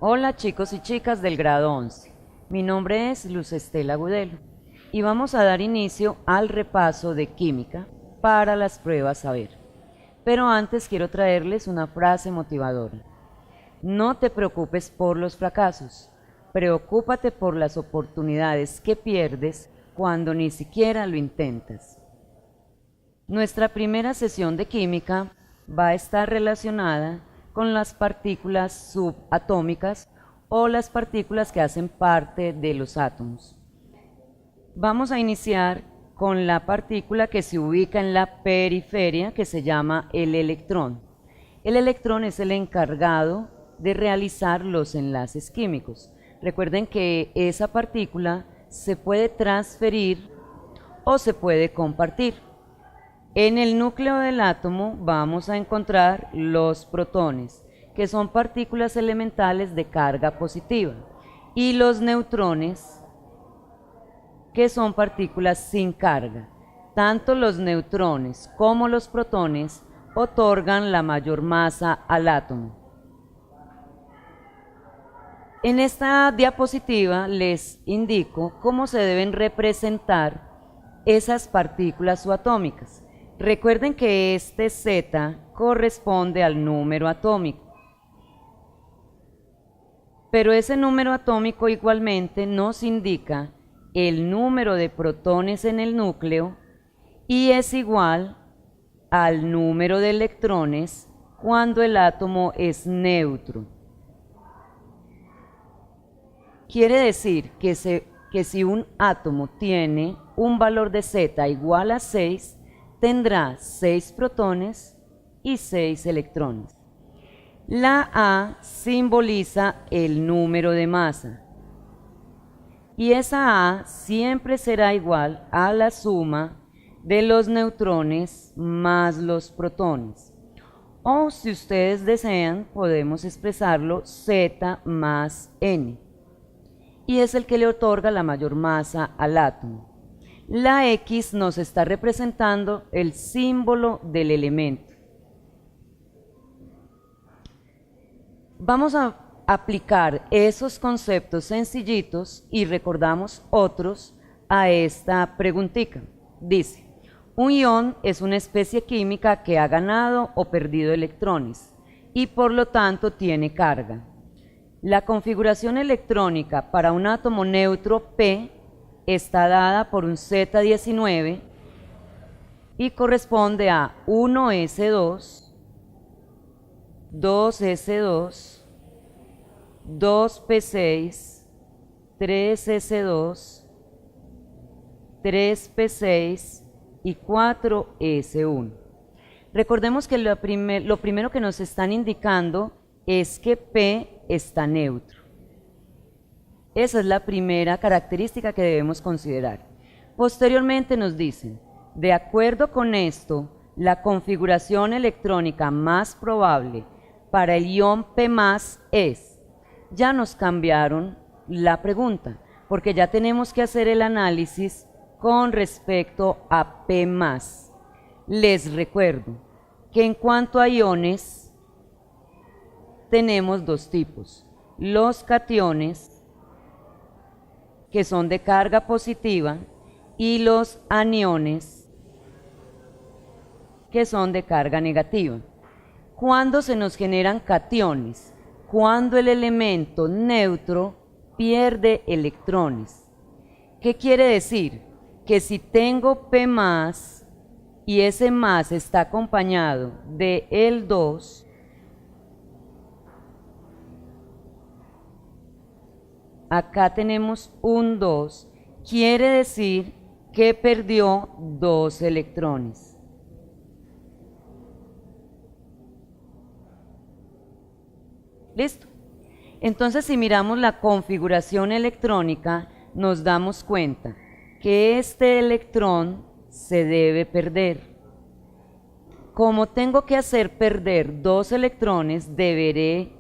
Hola chicos y chicas del grado 11. Mi nombre es Luz Estela Agudelo y vamos a dar inicio al repaso de química para las pruebas saber. Pero antes quiero traerles una frase motivadora. No te preocupes por los fracasos, preocúpate por las oportunidades que pierdes cuando ni siquiera lo intentas. Nuestra primera sesión de química va a estar relacionada con las partículas subatómicas o las partículas que hacen parte de los átomos. Vamos a iniciar con la partícula que se ubica en la periferia, que se llama el electrón. El electrón es el encargado de realizar los enlaces químicos. Recuerden que esa partícula se puede transferir o se puede compartir. En el núcleo del átomo vamos a encontrar los protones, que son partículas elementales de carga positiva, y los neutrones, que son partículas sin carga. Tanto los neutrones como los protones otorgan la mayor masa al átomo. En esta diapositiva les indico cómo se deben representar esas partículas subatómicas. Recuerden que este Z corresponde al número atómico, pero ese número atómico igualmente nos indica el número de protones en el núcleo y es igual al número de electrones cuando el átomo es neutro. Quiere decir que si un átomo tiene un valor de Z igual a 6, tendrá 6 protones y 6 electrones. La A simboliza el número de masa y esa A siempre será igual a la suma de los neutrones más los protones. O si ustedes desean, podemos expresarlo Z más N. Y es el que le otorga la mayor masa al átomo. La X nos está representando el símbolo del elemento. Vamos a aplicar esos conceptos sencillitos y recordamos otros a esta preguntita. Dice, un ion es una especie química que ha ganado o perdido electrones y por lo tanto tiene carga. La configuración electrónica para un átomo neutro P está dada por un Z19 y corresponde a 1s2, 2s2, 2p6, 3s2, 3p6 y 4s1. Recordemos que lo primero que nos están indicando es que P está neutro. Esa es la primera característica que debemos considerar. Posteriormente nos dicen, de acuerdo con esto, la configuración electrónica más probable para el ion P+ es, ya nos cambiaron la pregunta, porque ya tenemos que hacer el análisis con respecto a P+. Les recuerdo que en cuanto a iones, tenemos dos tipos, los cationes, que son de carga positiva, y los aniones, que son de carga negativa. ¿Cuándo se nos generan cationes? Cuando el elemento neutro pierde electrones. ¿Qué quiere decir? Que si tengo P+, y ese más está acompañado de el 2, acá tenemos un 2, quiere decir que perdió 2 electrones. ¿Listo? Entonces, si miramos la configuración electrónica, nos damos cuenta que este electrón se debe perder. Como tengo que hacer perder 2 electrones, deberé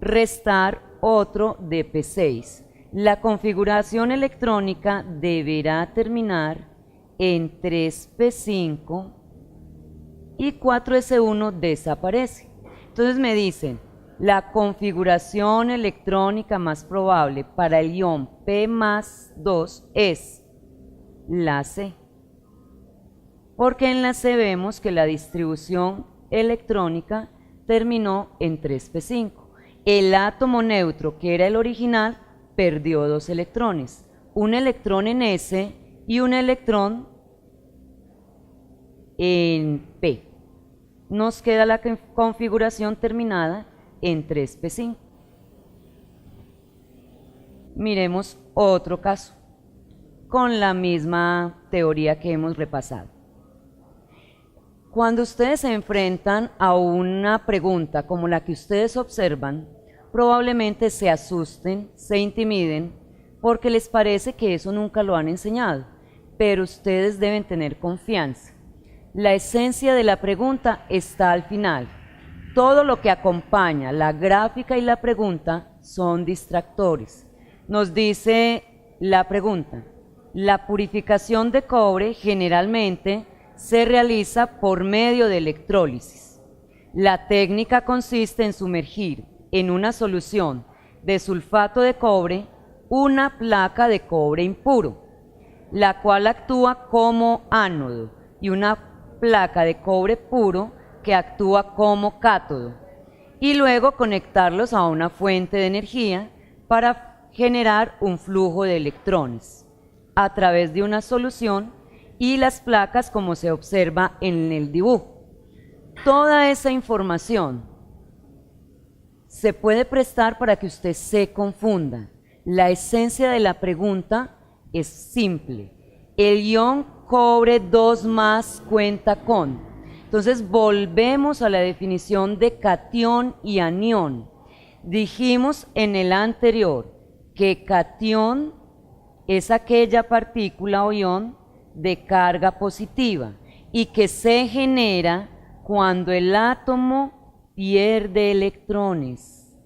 restar otro de P6. La configuración electrónica deberá terminar en 3p5 y 4s1 desaparece. Entonces me dicen, La configuración electrónica más probable para el ion P+2 es la C, porque en la C vemos que la distribución electrónica terminó en 3p5. El átomo neutro, que era el original, perdió 2 electrones, un electrón en S y un electrón en P. Nos queda la configuración terminada en 3p5. Miremos otro caso con la misma teoría que hemos repasado. Cuando ustedes se enfrentan a una pregunta como la que ustedes observan, probablemente se asusten, se intimiden, porque les parece que eso nunca lo han enseñado, pero ustedes deben tener confianza. La esencia de la pregunta está al final. Todo lo que acompaña la gráfica y la pregunta son distractores. Nos dice la pregunta: la purificación de cobre generalmente se realiza por medio de electrólisis. La técnica consiste en sumergir en una solución de sulfato de cobre una placa de cobre impuro, la cual actúa como ánodo, y una placa de cobre puro que actúa como cátodo, y luego conectarlos a una fuente de energía para generar un flujo de electrones a través de una solución y las placas como se observa en el dibujo. Toda esa información se puede prestar para que usted se confunda. La esencia de la pregunta es simple. El ion cobre 2+ cuenta con. Entonces volvemos a la definición de catión y anión. Dijimos en el anterior que catión es aquella partícula o ion de carga positiva y que se genera cuando el átomo pierde electrones.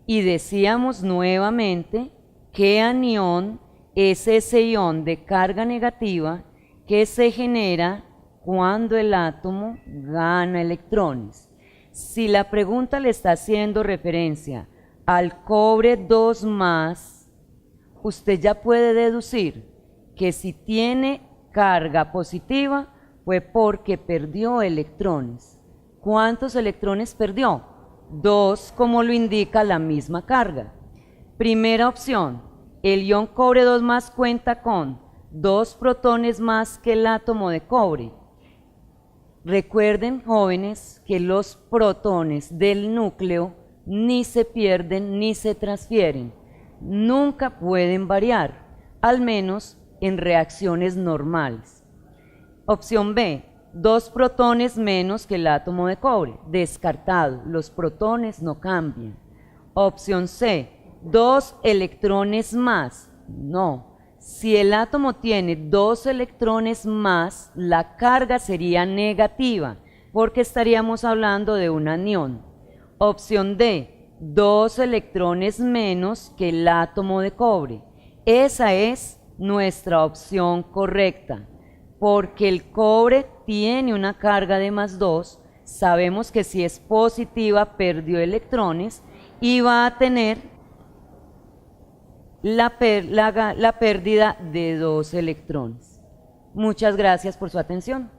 Y decíamos nuevamente que anión es ese ion de carga negativa que se genera cuando el átomo gana electrones. Si la pregunta le está haciendo referencia al cobre 2+, usted ya puede deducir que si tiene carga positiva fue porque perdió electrones. ¿Cuántos electrones perdió? 2, como lo indica la misma carga. Primera opción, el ion cobre 2+ cuenta con 2 protones más que el átomo de cobre. Recuerden, jóvenes, que los protones del núcleo ni se pierden ni se transfieren. Nunca pueden variar, al menos en reacciones normales. Opción B, 2 protones menos que el átomo de cobre. Descartado, los protones no cambian. Opción C, 2 electrones más. No. Si el átomo tiene 2 electrones más, la carga sería negativa, porque estaríamos hablando de un anión. Opción D, 2 electrones menos que el átomo de cobre. Esa es nuestra opción correcta, porque el cobre tiene una carga de +2, sabemos que si es positiva perdió electrones y va a tener la pérdida de 2 electrones. Muchas gracias por su atención.